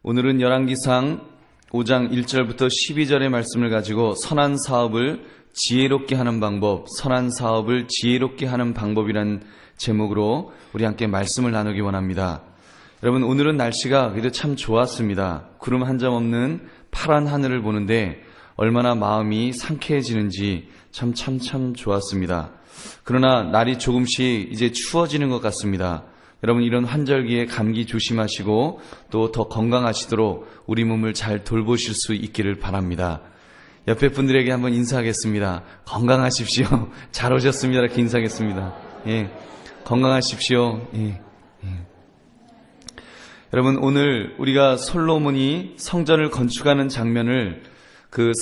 오늘은 열왕기상 5장 1절부터 12절의 말씀을 가지고 선한 사업을 지혜롭게 하는 방법, 선한 사업을 지혜롭게 하는 방법이란 제목으로 우리 함께 말씀을 나누기 원합니다. 여러분, 오늘은 날씨가 그래도 참 좋았습니다. 구름 한 점 없는 파란 하늘을 보는데 얼마나 마음이 상쾌해지는지 참 좋았습니다. 그러나 날이 조금씩 이제 추워지는 것 같습니다. 여러분, 이런 환절기에 감기 조심하시고 또 더 건강하시도록 우리 몸을 잘 돌보실 수 있기를 바랍니다. 옆에 분들에게 한번 인사하겠습니다. 건강하십시오. 잘 오셨습니다. 이렇게 인사하겠습니다. 예, 건강하십시오. 예. 여러분, 오늘 우리가 솔로몬이 성전을 건축하는 장면을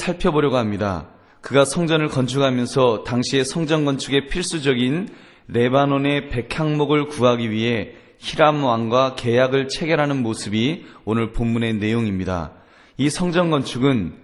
살펴보려고 합니다. 그가 성전을 건축하면서 당시의 성전 건축의 필수적인 레바논의 백향목을 구하기 위해 히람 왕과 계약을 체결하는 모습이 오늘 본문의 내용입니다. 이 성전 건축은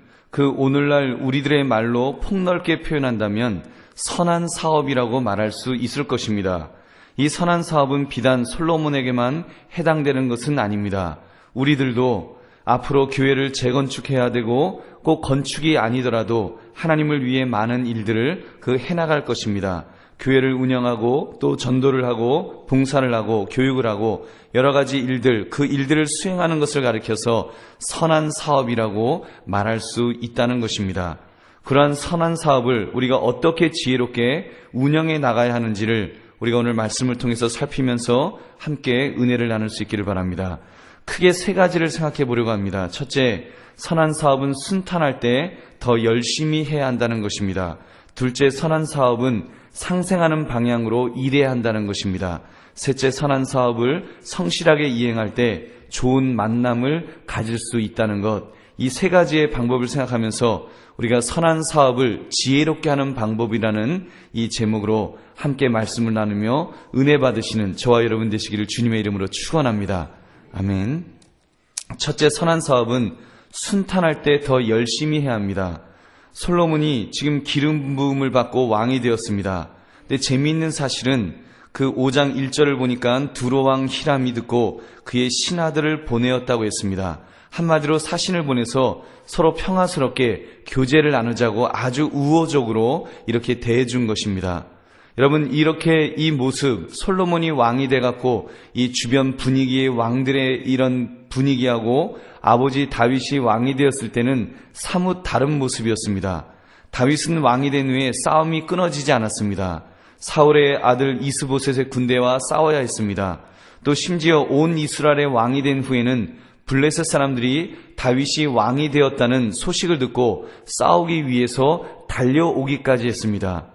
오늘날 우리들의 말로 폭넓게 표현한다면 선한 사업이라고 말할 수 있을 것입니다. 이 선한 사업은 비단 솔로몬에게만 해당되는 것은 아닙니다. 우리들도 앞으로 교회를 재건축해야 되고 꼭 건축이 아니더라도 하나님을 위해 많은 일들을 해나갈 것입니다. 교회를 운영하고 또 전도를 하고 봉사를 하고 교육을 하고 여러 가지 일들, 그 일들을 수행하는 것을 가리켜서 선한 사업이라고 말할 수 있다는 것입니다. 그러한 선한 사업을 우리가 어떻게 지혜롭게 운영해 나가야 하는지를 우리가 오늘 말씀을 통해서 살피면서 함께 은혜를 나눌 수 있기를 바랍니다. 크게 세 가지를 생각해 보려고 합니다. 첫째, 선한 사업은 순탄할 때 더 열심히 해야 한다는 것입니다. 둘째, 선한 사업은 상생하는 방향으로 일해야 한다는 것입니다. 셋째, 선한 사업을 성실하게 이행할 때 좋은 만남을 가질 수 있다는 것. 이 세 가지의 방법을 생각하면서 우리가 선한 사업을 지혜롭게 하는 방법이라는 이 제목으로 함께 말씀을 나누며 은혜 받으시는 저와 여러분 되시기를 주님의 이름으로 축원합니다. 아멘. 첫째, 선한 사업은 순탄할 때 더 열심히 해야 합니다. 솔로몬이 지금 기름 부음을 받고 왕이 되었습니다. 근데 재미있는 사실은 5장 1절을 보니까 두로왕 히람이 듣고 그의 신하들을 보내었다고 했습니다. 한마디로 사신을 보내서 서로 평화스럽게 교제를 나누자고 아주 우호적으로 이렇게 대해준 것입니다. 여러분, 이렇게 이 모습, 솔로몬이 왕이 돼갖고 이 주변 분위기의 왕들의 이런 분위기하고 아버지 다윗이 왕이 되었을 때는 사뭇 다른 모습이었습니다. 다윗은 왕이 된 후에 싸움이 끊어지지 않았습니다. 사울의 아들 이스보셋의 군대와 싸워야 했습니다. 또 심지어 온 이스라엘의 왕이 된 후에는 블레셋 사람들이 다윗이 왕이 되었다는 소식을 듣고 싸우기 위해서 달려오기까지 했습니다.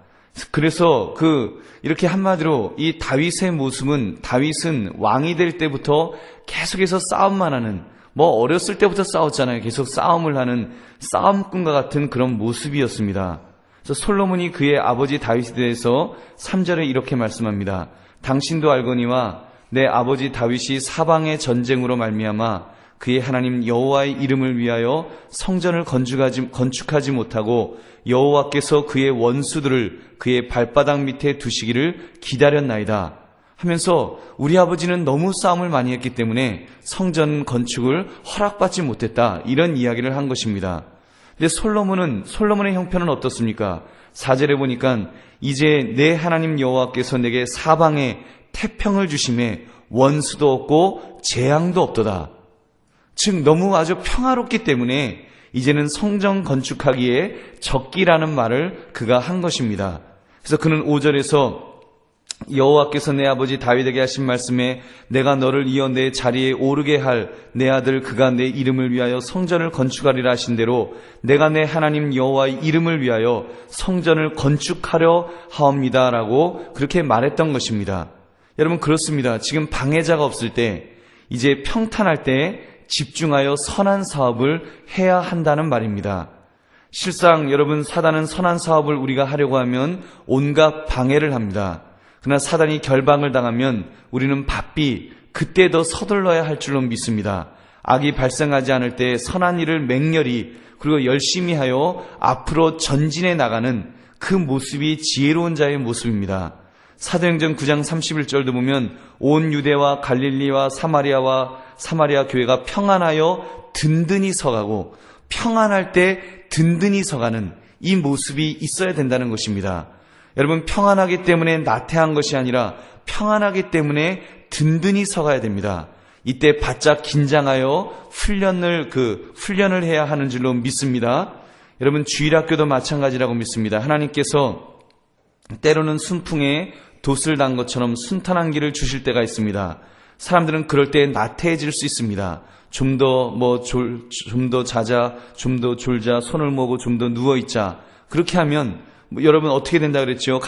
그래서 이렇게 한마디로 이 다윗의 모습은, 다윗은 왕이 될 때부터 계속해서 싸움만 하는, 어렸을 때부터 싸웠잖아요. 계속 싸움을 하는 싸움꾼과 같은 그런 모습이었습니다. 그래서 솔로몬이 그의 아버지 다윗에 대해서 3절에 이렇게 말씀합니다. 당신도 알거니와 내 아버지 다윗이 사방의 전쟁으로 말미암아 그의 하나님 여호와의 이름을 위하여 성전을 건축하지 못하고 여호와께서 그의 원수들을 그의 발바닥 밑에 두시기를 기다렸나이다 하면서 우리 아버지는 너무 싸움을 많이 했기 때문에 성전 건축을 허락받지 못했다, 이런 이야기를 한 것입니다. 근데 솔로몬의 형편은 어떻습니까? 4절에 보니까 이제 내 하나님 여호와께서 내게 사방에 태평을 주심에 원수도 없고 재앙도 없도다. 즉 너무 아주 평화롭기 때문에 이제는 성전 건축하기에 적기라는 말을 그가 한 것입니다. 그래서 그는 5절에서 여호와께서 내 아버지 다윗에게 하신 말씀에 내가 너를 이어 내 자리에 오르게 할 내 아들 그가 내 이름을 위하여 성전을 건축하리라 하신 대로 내가 내 하나님 여호와의 이름을 위하여 성전을 건축하려 하옵니다라고 그렇게 말했던 것입니다. 여러분, 그렇습니다. 지금 방해자가 없을 때, 이제 평탄할 때 집중하여 선한 사업을 해야 한다는 말입니다. 실상 여러분, 사단은 선한 사업을 우리가 하려고 하면 온갖 방해를 합니다. 그러나 사단이 결방을 당하면 우리는 바삐 그때 더 서둘러야 할 줄로 믿습니다. 악이 발생하지 않을 때 선한 일을 맹렬히 그리고 열심히 하여 앞으로 전진해 나가는 그 모습이 지혜로운 자의 모습입니다. 사도행전 9장 31절도 보면 온 유대와 갈릴리와 사마리아 교회가 평안하여 든든히 서가고, 평안할 때 든든히 서가는 이 모습이 있어야 된다는 것입니다. 여러분, 평안하기 때문에 나태한 것이 아니라 평안하기 때문에 든든히 서가야 됩니다. 이때 바짝 긴장하여 훈련을 해야 하는 줄로 믿습니다. 여러분, 주일학교도 마찬가지라고 믿습니다. 하나님께서 때로는 순풍에 돛을 단 것처럼 순탄한 길을 주실 때가 있습니다. 사람들은 그럴 때 나태해질 수 있습니다. 좀 더 자자, 좀 더 졸자, 손을 모으고 좀 더 누워있자. 그렇게 하면 여러분 어떻게 된다 그랬죠?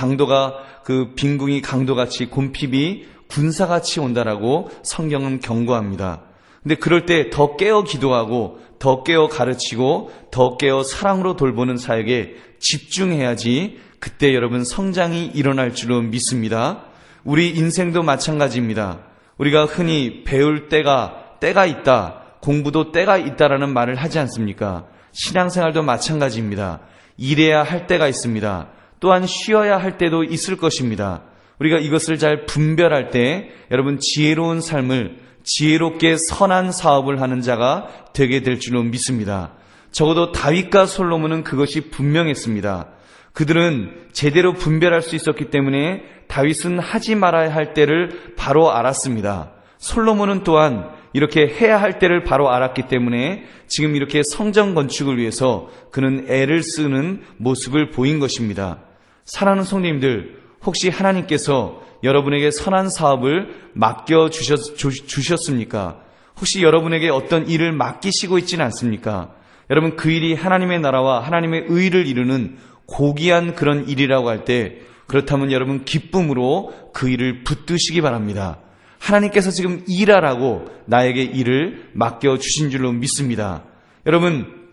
빈궁이 강도같이, 곰핍이 군사같이 온다라고 성경은 경고합니다. 근데 그럴 때 더 깨어 기도하고, 더 깨어 가르치고, 더 깨어 사랑으로 돌보는 사역에 집중해야지 그때 여러분 성장이 일어날 줄로 믿습니다. 우리 인생도 마찬가지입니다. 우리가 흔히 배울 때가 있다, 공부도 때가 있다라는 말을 하지 않습니까? 신앙생활도 마찬가지입니다. 일해야 할 때가 있습니다. 또한 쉬어야 할 때도 있을 것입니다. 우리가 이것을 잘 분별할 때 여러분 지혜로운 삶을, 지혜롭게 선한 사업을 하는 자가 되게 될 줄로 믿습니다. 적어도 다윗과 솔로몬은 그것이 분명했습니다. 그들은 제대로 분별할 수 있었기 때문에 다윗은 하지 말아야 할 때를 바로 알았습니다. 솔로몬은 또한 이렇게 해야 할 때를 바로 알았기 때문에 지금 이렇게 성전 건축을 위해서 그는 애를 쓰는 모습을 보인 것입니다. 사랑하는 성도님들, 혹시 하나님께서 여러분에게 선한 사업을 맡겨주셨습니까? 혹시 여러분에게 어떤 일을 맡기시고 있지는 않습니까? 여러분, 그 일이 하나님의 나라와 하나님의 의를 이루는 고귀한 그런 일이라고 할 때, 그렇다면 여러분 기쁨으로 그 일을 붙드시기 바랍니다. 하나님께서 지금 일하라고 나에게 일을 맡겨주신 줄로 믿습니다. 여러분,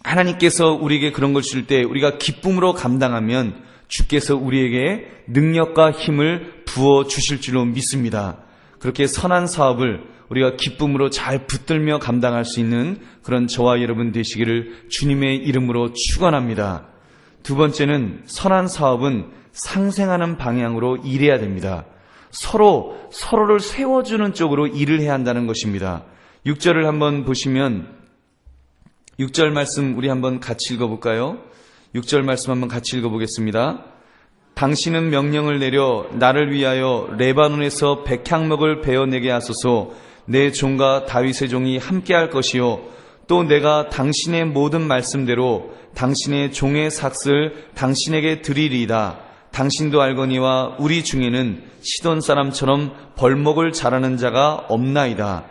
하나님께서 우리에게 그런 걸 줄 때 우리가 기쁨으로 감당하면 주께서 우리에게 능력과 힘을 부어주실 줄로 믿습니다. 그렇게 선한 사업을 우리가 기쁨으로 잘 붙들며 감당할 수 있는 그런 저와 여러분 되시기를 주님의 이름으로 축원합니다. 두 번째는, 선한 사업은 상생하는 방향으로 일해야 됩니다. 서로를 세워주는 쪽으로 일을 해야 한다는 것입니다. 6절을 한번 보시면, 6절 말씀 우리 한번 같이 읽어볼까요? 6절 말씀 한번 같이 읽어보겠습니다. 당신은 명령을 내려 나를 위하여 레바논에서 백향목을 베어내게 하소서. 내 종과 다윗의 종이 함께할 것이요, 또 내가 당신의 모든 말씀대로 당신의 종의 삭슬 당신에게 드리리이다. 당신도 알거니와 우리 중에는 시돈 사람처럼 벌목을 잘하는 자가 없나이다.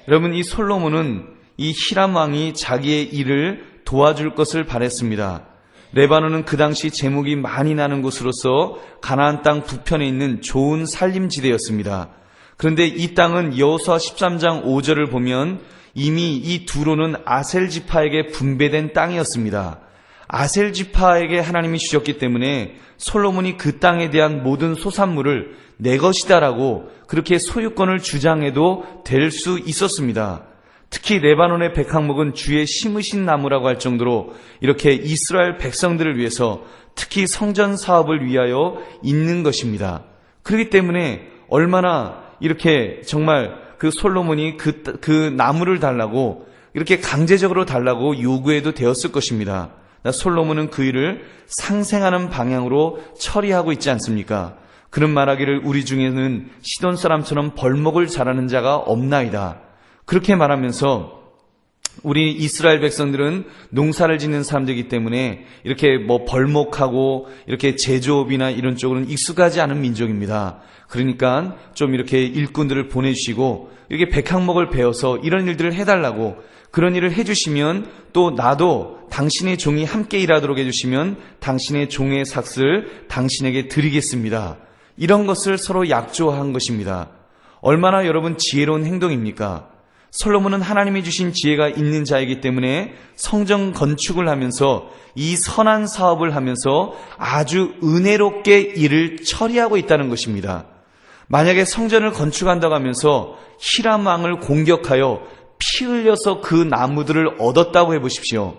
여러분, 이 솔로몬은 이 히람 왕이 자기의 일을 도와줄 것을 바랬습니다. 레바논은 그 당시 제목이 많이 나는 곳으로서 가나안 땅 북편에 있는 좋은 산림지대였습니다. 그런데 이 땅은 여호수아 13장 5절을 보면 이미 이 두로는 아셀 지파에게 분배된 땅이었습니다. 아셀 지파에게 하나님이 주셨기 때문에 솔로몬이 그 땅에 대한 모든 소산물을 내 것이다라고 그렇게 소유권을 주장해도 될 수 있었습니다. 특히 레바논의 백향목은 주의 심으신 나무라고 할 정도로 이렇게 이스라엘 백성들을 위해서 특히 성전 사업을 위하여 있는 것입니다. 그렇기 때문에 얼마나 이렇게 정말 그 솔로몬이 그 나무를 달라고 이렇게 강제적으로 달라고 요구해도 되었을 것입니다. 솔로몬은 그 일을 상생하는 방향으로 처리하고 있지 않습니까? 그는 말하기를 우리 중에는 시돈 사람처럼 벌목을 잘하는 자가 없나이다. 그렇게 말하면서 우리 이스라엘 백성들은 농사를 짓는 사람들이기 때문에 이렇게 벌목하고 이렇게 제조업이나 이런 쪽으로는 익숙하지 않은 민족입니다. 그러니까 좀 이렇게 일꾼들을 보내주시고 이렇게 백향목을 베어서 이런 일들을 해달라고, 그런 일을 해주시면 또 나도 당신의 종이 함께 일하도록 해주시면 당신의 종의 삭슬 당신에게 드리겠습니다. 이런 것을 서로 약조한 것입니다. 얼마나 여러분 지혜로운 행동입니까? 솔로몬은 하나님이 주신 지혜가 있는 자이기 때문에 성전 건축을 하면서 이 선한 사업을 하면서 아주 은혜롭게 일을 처리하고 있다는 것입니다. 만약에 성전을 건축한다고 하면서 히람 왕을 공격하여 피 흘려서 그 나무들을 얻었다고 해보십시오.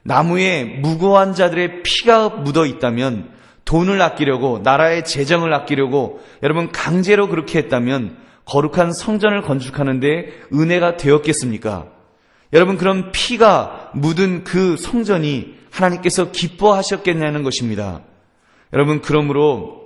나무에 무고한 자들의 피가 묻어 있다면 돈을 아끼려고, 나라의 재정을 아끼려고 여러분 강제로 그렇게 했다면 거룩한 성전을 건축하는데 은혜가 되었겠습니까? 여러분, 그럼 피가 묻은 그 성전이 하나님께서 기뻐하셨겠냐는 것입니다. 여러분, 그러므로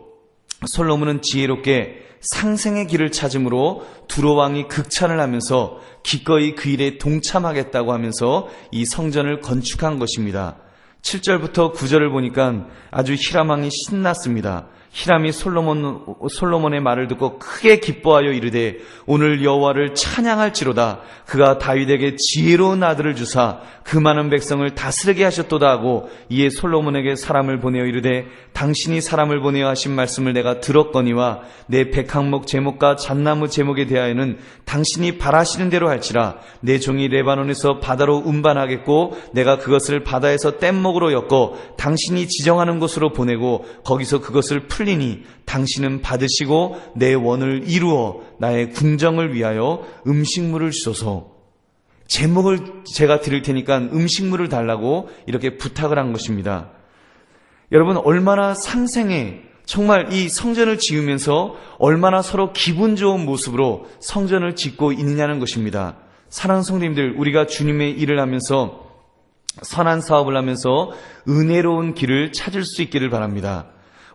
솔로몬은 지혜롭게 상생의 길을 찾음으로 두로왕이 극찬을 하면서 기꺼이 그 일에 동참하겠다고 하면서 이 성전을 건축한 것입니다. 7절부터 9절을 보니까 아주 히람왕이 신났습니다. 히람이 솔로몬의 말을 듣고 크게 기뻐하여 이르되 오늘 여호와를 찬양할지로다. 그가 다윗에게 지혜로운 아들을 주사 그 많은 백성을 다스리게 하셨도다 하고 이에 솔로몬에게 사람을 보내어 이르되 당신이 사람을 보내어 하신 말씀을 내가 들었거니와 내 백항목 제목과 잣나무 제목에 대하여는 당신이 바라시는 대로 할지라. 내 종이 레바논에서 바다로 운반하겠고 내가 그것을 바다에서 뗏목으로 엮어 당신이 지정하는 곳으로 보내고 거기서 그것을 풀리니 당신은 받으시고 내 원을 이루어 나의 궁정을 위하여 음식물을 주소서. 제목을 제가 드릴 테니까 음식물을 달라고 이렇게 부탁을 한 것입니다. 여러분, 얼마나 상생에 정말 이 성전을 지으면서 얼마나 서로 기분 좋은 모습으로 성전을 짓고 있느냐는 것입니다. 사랑하는 성도님들, 우리가 주님의 일을 하면서 선한 사업을 하면서 은혜로운 길을 찾을 수 있기를 바랍니다.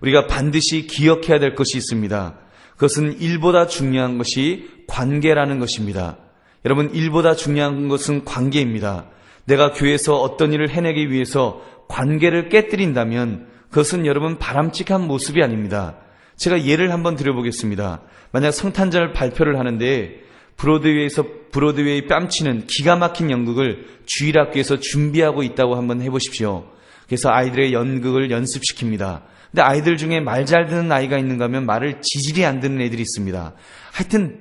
우리가 반드시 기억해야 될 것이 있습니다. 그것은 일보다 중요한 것이 관계라는 것입니다. 여러분, 일보다 중요한 것은 관계입니다. 내가 교회에서 어떤 일을 해내기 위해서 관계를 깨뜨린다면 그것은 여러분 바람직한 모습이 아닙니다. 제가 예를 한번 드려보겠습니다. 만약 성탄절 발표를 하는데 브로드웨이 뺨치는 기가 막힌 연극을 주일학교에서 준비하고 있다고 한번 해보십시오. 그래서 아이들의 연극을 연습시킵니다. 근데 아이들 중에 말 잘 듣는 아이가 있는가 하면 말을 지질이 안 듣는 애들이 있습니다. 하여튼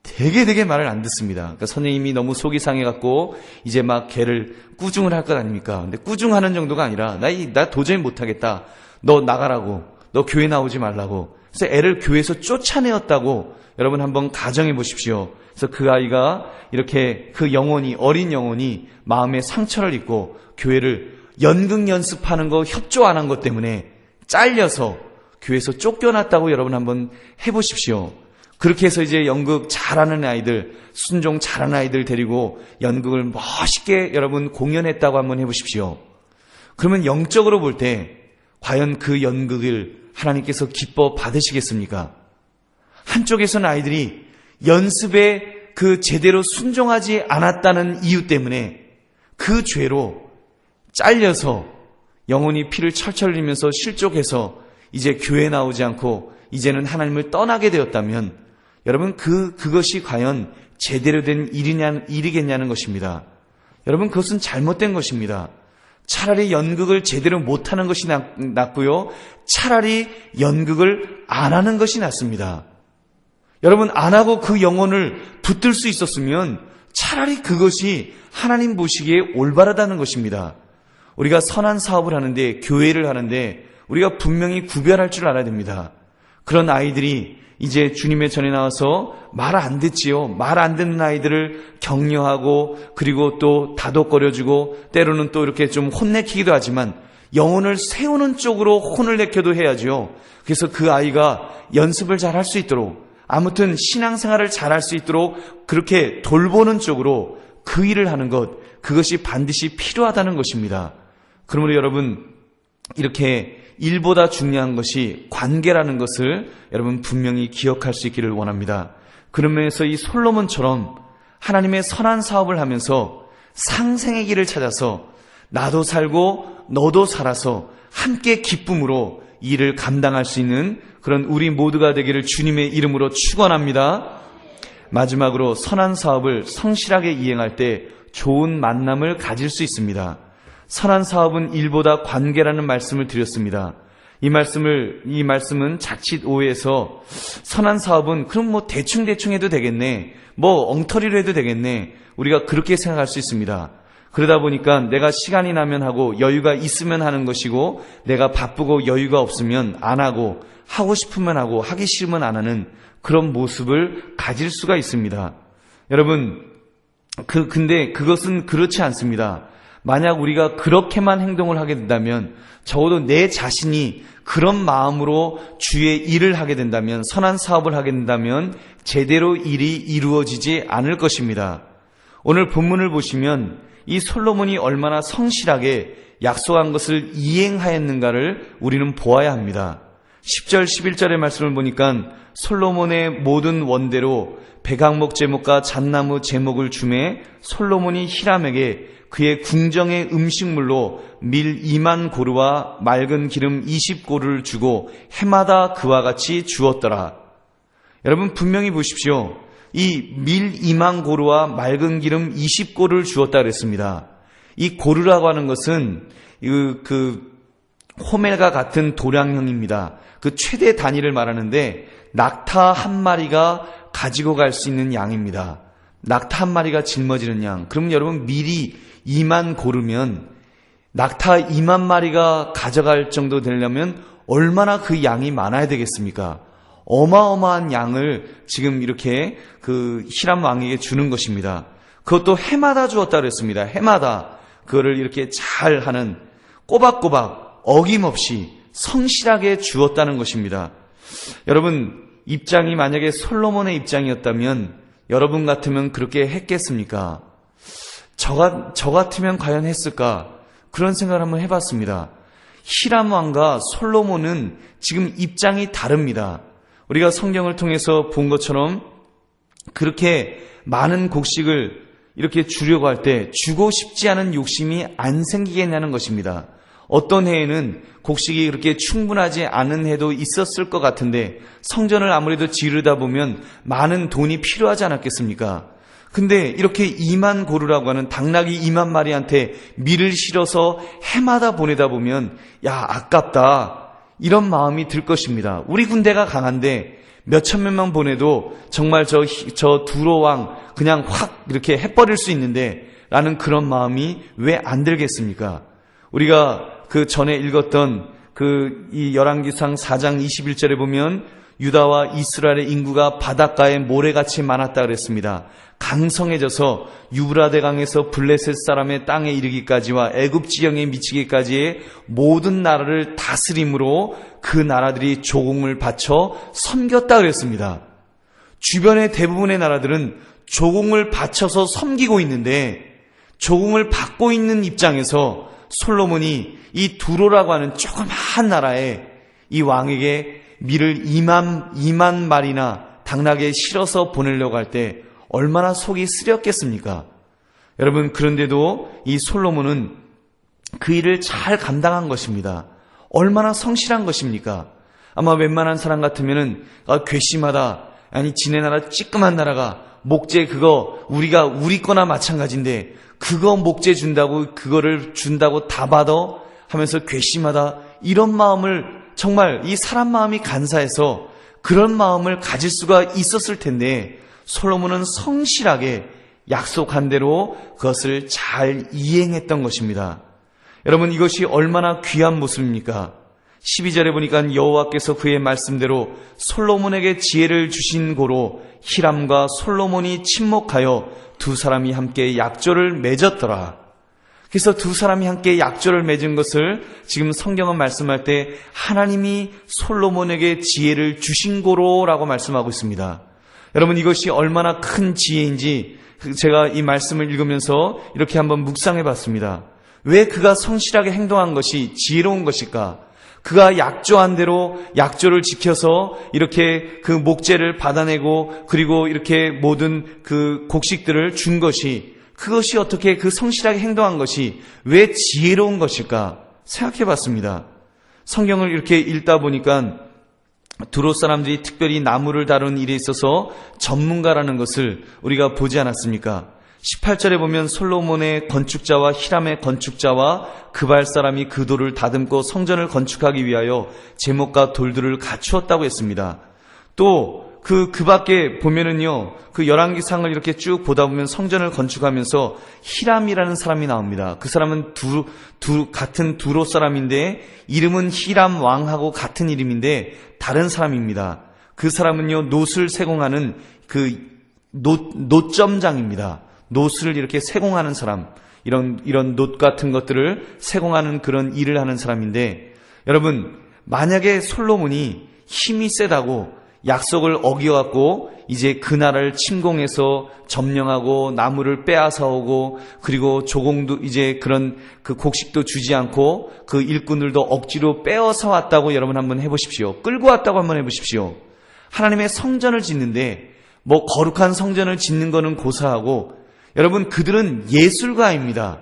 되게 말을 안 듣습니다. 그러니까 선생님이 너무 속이 상해갖고 이제 막 걔를 꾸중을 할 것 아닙니까? 근데 꾸중하는 정도가 아니라 나 도저히 못하겠다. 너 나가라고. 너 교회 나오지 말라고. 그래서 애를 교회에서 쫓아내었다고 여러분 한번 가정해 보십시오. 그래서 그 아이가 이렇게 그 영혼이, 어린 영혼이 마음에 상처를 입고 교회를 연극 연습하는 거 협조 안 한 것 때문에 잘려서 교회에서 쫓겨났다고 여러분 한번 해보십시오. 그렇게 해서 이제 연극 잘하는 아이들, 순종 잘하는 아이들 데리고 연극을 멋있게 여러분 공연했다고 한번 해보십시오. 그러면 영적으로 볼 때 과연 그 연극을 하나님께서 기뻐 받으시겠습니까? 한쪽에서는 아이들이 연습에 그 제대로 순종하지 않았다는 이유 때문에 그 죄로 잘려서 영혼이 피를 철철 흘리면서 실족해서 이제 교회 나오지 않고 이제는 하나님을 떠나게 되었다면 여러분 그것이 과연 제대로 된 일이겠냐는 것입니다. 여러분, 그것은 잘못된 것입니다. 차라리 연극을 제대로 못하는 것이 낫고요. 차라리 연극을 안 하는 것이 낫습니다. 여러분, 안 하고 그 영혼을 붙들 수 있었으면 차라리 그것이 하나님 보시기에 올바르다는 것입니다. 우리가 선한 사업을 하는데, 교회를 하는데 우리가 분명히 구별할 줄 알아야 됩니다. 그런 아이들이 이제 주님의 전에 나와서 말 안 듣지요. 말 안 듣는 아이들을 격려하고 그리고 또 다독거려주고 때로는 또 이렇게 좀 혼내키기도 하지만 영혼을 세우는 쪽으로 혼을 내켜도 해야죠. 그래서 그 아이가 연습을 잘 할 수 있도록, 아무튼 신앙생활을 잘 할 수 있도록 그렇게 돌보는 쪽으로 그 일을 하는 것, 그것이 반드시 필요하다는 것입니다. 그러므로 여러분, 이렇게 일보다 중요한 것이 관계라는 것을 여러분 분명히 기억할 수 있기를 원합니다. 그런 면에서 이 솔로몬처럼 하나님의 선한 사업을 하면서 상생의 길을 찾아서 나도 살고 너도 살아서 함께 기쁨으로 이 일을 감당할 수 있는 그런 우리 모두가 되기를 주님의 이름으로 축원합니다. 마지막으로 선한 사업을 성실하게 이행할 때 좋은 만남을 가질 수 있습니다. 선한 사업은 일보다 관계라는 말씀을 드렸습니다. 이 말씀은 자칫 오해해서 선한 사업은 그럼 뭐 대충 해도 되겠네, 뭐 엉터리로 해도 되겠네, 우리가 그렇게 생각할 수 있습니다. 그러다 보니까 내가 시간이 나면 하고 여유가 있으면 하는 것이고 내가 바쁘고 여유가 없으면 안 하고 하고 싶으면 하고 하기 싫으면 안 하는 그런 모습을 가질 수가 있습니다. 여러분, 근데 그것은 그렇지 않습니다. 만약 우리가 그렇게만 행동을 하게 된다면, 적어도 내 자신이 그런 마음으로 주의 일을 하게 된다면, 선한 사업을 하게 된다면 제대로 일이 이루어지지 않을 것입니다. 오늘 본문을 보시면 이 솔로몬이 얼마나 성실하게 약속한 것을 이행하였는가를 우리는 보아야 합니다. 10절 11절의 말씀을 보니까 솔로몬의 모든 원대로 백악목 제목과 잣나무 제목을 주매 솔로몬이 히람에게 그의 궁정의 음식물로 밀 2만 고루와 맑은 기름 20고루를 주고 해마다 그와 같이 주었더라. 여러분 분명히 보십시오. 이 밀 2만 고루와 맑은 기름 20고루를 주었다 그랬습니다. 이 고루라고 하는 것은 호멜과 같은 도량형입니다. 그 최대 단위를 말하는데 낙타 한 마리가 가지고 갈 수 있는 양입니다. 낙타 한 마리가 짊어지는 양. 그럼 여러분 밀이 2만 고르면 낙타 2만 마리가 가져갈 정도 되려면 얼마나 그 양이 많아야 되겠습니까? 어마어마한 양을 지금 이렇게 그 히람 왕에게 주는 것입니다. 그것도 해마다 주었다 그랬습니다. 해마다 그거를 이렇게 잘 하는 꼬박꼬박 어김없이 성실하게 주었다는 것입니다. 여러분 입장이 만약에 솔로몬의 입장이었다면 여러분 같으면 그렇게 했겠습니까? 저 같으면 과연 했을까? 그런 생각을 한번 해봤습니다. 히람 왕과 솔로몬은 지금 입장이 다릅니다. 우리가 성경을 통해서 본 것처럼 그렇게 많은 곡식을 이렇게 주려고 할 때 주고 싶지 않은 욕심이 안 생기겠냐는 것입니다. 어떤 해에는 곡식이 그렇게 충분하지 않은 해도 있었을 것 같은데 성전을 아무래도 지르다 보면 많은 돈이 필요하지 않았겠습니까? 근데 이렇게 2만 고루라고 하는 당나귀 2만 마리한테 밀을 실어서 해마다 보내다 보면 야 아깝다 이런 마음이 들 것입니다. 우리 군대가 강한데 몇천 명만 보내도 정말 저 두로왕 그냥 확 이렇게 해버릴 수 있는데 라는 그런 마음이 왜 안 들겠습니까? 우리가 그 전에 읽었던 이 열왕기상 4장 21절에 보면 유다와 이스라엘의 인구가 바닷가에 모래같이 많았다 그랬습니다. 강성해져서 유브라데 강에서 블레셋 사람의 땅에 이르기까지와 애굽 지경에 미치기까지의 모든 나라를 다스림으로 그 나라들이 조공을 바쳐 섬겼다 그랬습니다. 주변의 대부분의 나라들은 조공을 바쳐서 섬기고 있는데 조공을 받고 있는 입장에서 솔로몬이 이 두로라고 하는 조그마한 나라에 이 왕에게 밀을 2만 마리나 당나귀에 실어서 보내려고 할 때 얼마나 속이 쓰렸겠습니까? 여러분 그런데도 이 솔로몬은 그 일을 잘 감당한 것입니다. 얼마나 성실한 것입니까? 아마 웬만한 사람 같으면은 괘씸하다. 아니 지네 나라 찌끄만 나라가 목재 그거 우리 거나 마찬가지인데 그거 목재 준다고 그거를 준다고 다 받아 하면서 괘씸하다. 이런 마음을 정말 이 사람 마음이 간사해서 그런 마음을 가질 수가 있었을 텐데 솔로몬은 성실하게 약속한 대로 그것을 잘 이행했던 것입니다. 여러분 이것이 얼마나 귀한 모습입니까? 12절에 보니까 여호와께서 그의 말씀대로 솔로몬에게 지혜를 주신 고로 히람과 솔로몬이 친목하여 두 사람이 함께 약조를 맺었더라. 그래서 두 사람이 함께 약조를 맺은 것을 지금 성경은 말씀할 때 하나님이 솔로몬에게 지혜를 주신 고로라고 말씀하고 있습니다. 여러분 이것이 얼마나 큰 지혜인지 제가 이 말씀을 읽으면서 이렇게 한번 묵상해 봤습니다. 왜 그가 성실하게 행동한 것이 지혜로운 것일까? 그가 약조한 대로 약조를 지켜서 이렇게 그 목재를 받아내고 그리고 이렇게 모든 그 곡식들을 준 것이 그것이 어떻게 그 성실하게 행동한 것이 왜 지혜로운 것일까 생각해 봤습니다. 성경을 이렇게 읽다 보니까 두로 사람들이 특별히 나무를 다루는 일에 있어서 전문가라는 것을 우리가 보지 않았습니까? 18절에 보면 솔로몬의 건축자와 히람의 건축자와 그발 사람이 그 돌을 다듬고 성전을 건축하기 위하여 제목과 돌들을 갖추었다고 했습니다. 또 그 밖에 보면은요, 그 열왕기상을 이렇게 쭉 보다 보면 성전을 건축하면서 히람이라는 사람이 나옵니다. 그 사람은 같은 두로 사람인데 이름은 히람 왕하고 같은 이름인데 다른 사람입니다. 그 사람은요, 놋을 세공하는 그 놋점장입니다. 놋을 이렇게 세공하는 사람. 이런 놋 같은 것들을 세공하는 그런 일을 하는 사람인데, 여러분, 만약에 솔로몬이 힘이 세다고 약속을 어겨갖고 이제 그 나라를 침공해서 점령하고 나무를 빼앗아 오고, 그리고 조공도 이제 그런 그 곡식도 주지 않고 그 일꾼들도 억지로 빼앗아 왔다고 여러분 한번 해보십시오. 끌고 왔다고 한번 해보십시오. 하나님의 성전을 짓는데, 뭐 거룩한 성전을 짓는 거는 고사하고, 여러분, 그들은 예술가입니다.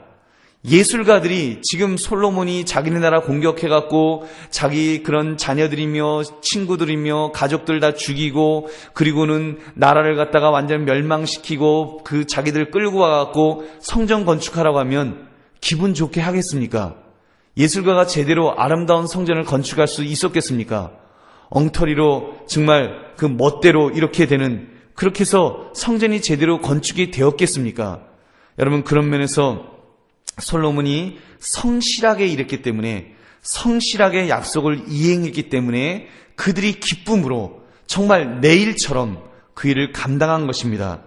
예술가들이 지금 솔로몬이 자기네 나라 공격해갖고 자기 그런 자녀들이며 친구들이며 가족들 다 죽이고, 그리고는 나라를 갖다가 완전 멸망시키고 그 자기들 끌고 와갖고 성전 건축하라고 하면 기분 좋게 하겠습니까? 예술가가 제대로 아름다운 성전을 건축할 수 있었겠습니까? 엉터리로 정말 그 멋대로 이렇게 되는, 그렇게 해서 성전이 제대로 건축이 되었겠습니까? 여러분, 그런 면에서 솔로몬이 성실하게 일했기 때문에, 성실하게 약속을 이행했기 때문에 그들이 기쁨으로 정말 내일처럼 그 일을 감당한 것입니다.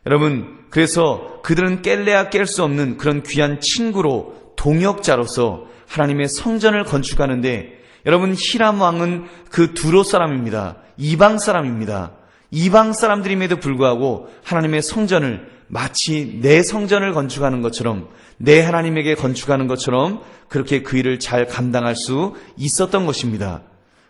여러분, 그래서 그들은 깰래야 깰 수 없는 그런 귀한 친구로, 동역자로서 하나님의 성전을 건축하는데, 여러분, 히람 왕은 그 두로 사람입니다. 이방 사람입니다. 이방 사람들임에도 불구하고 하나님의 성전을 마치 내 성전을 건축하는 것처럼, 내 하나님에게 건축하는 것처럼 그렇게 그 일을 잘 감당할 수 있었던 것입니다.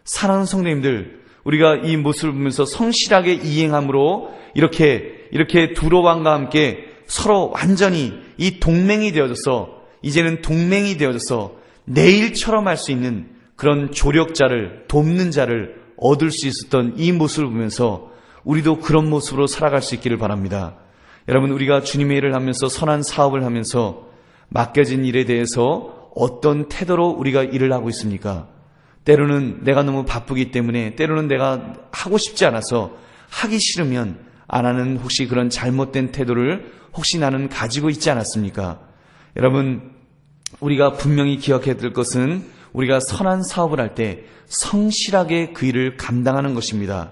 사랑하는 성도님들, 우리가 이 모습을 보면서 성실하게 이행함으로 이렇게 두로 왕과 함께 서로 완전히 이 동맹이 되어져서, 이제는 동맹이 되어져서 내일처럼 할 수 있는 그런 조력자를, 돕는 자를 얻을 수 있었던 이 모습을 보면서 우리도 그런 모습으로 살아갈 수 있기를 바랍니다. 여러분, 우리가 주님의 일을 하면서, 선한 사업을 하면서 맡겨진 일에 대해서 어떤 태도로 우리가 일을 하고 있습니까? 때로는 내가 너무 바쁘기 때문에, 때로는 내가 하고 싶지 않아서, 하기 싫으면 안 하는 혹시 그런 잘못된 태도를 혹시 나는 가지고 있지 않았습니까? 여러분, 우리가 분명히 기억해야 될 것은 우리가 선한 사업을 할 때 성실하게 그 일을 감당하는 것입니다.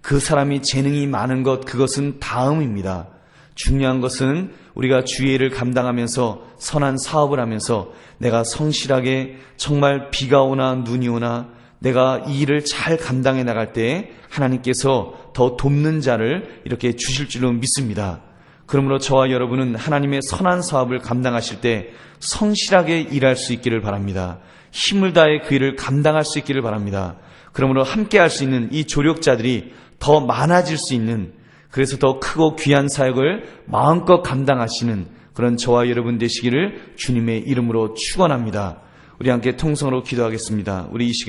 그 사람이 재능이 많은 것, 그것은 다음입니다. 중요한 것은 우리가 주의 일을 감당하면서, 선한 사업을 하면서 내가 성실하게 정말 비가 오나 눈이 오나 내가 이 일을 잘 감당해 나갈 때 하나님께서 더 돕는 자를 이렇게 주실 줄로 믿습니다. 그러므로 저와 여러분은 하나님의 선한 사업을 감당하실 때 성실하게 일할 수 있기를 바랍니다. 힘을 다해 그 일을 감당할 수 있기를 바랍니다. 그러므로 함께 할 수 있는 이 조력자들이 더 많아질 수 있는, 그래서 더 크고 귀한 사역을 마음껏 감당하시는 그런 저와 여러분 되시기를 주님의 이름으로 축원합니다. 우리 함께 통성으로 기도하겠습니다. 우리 이 시간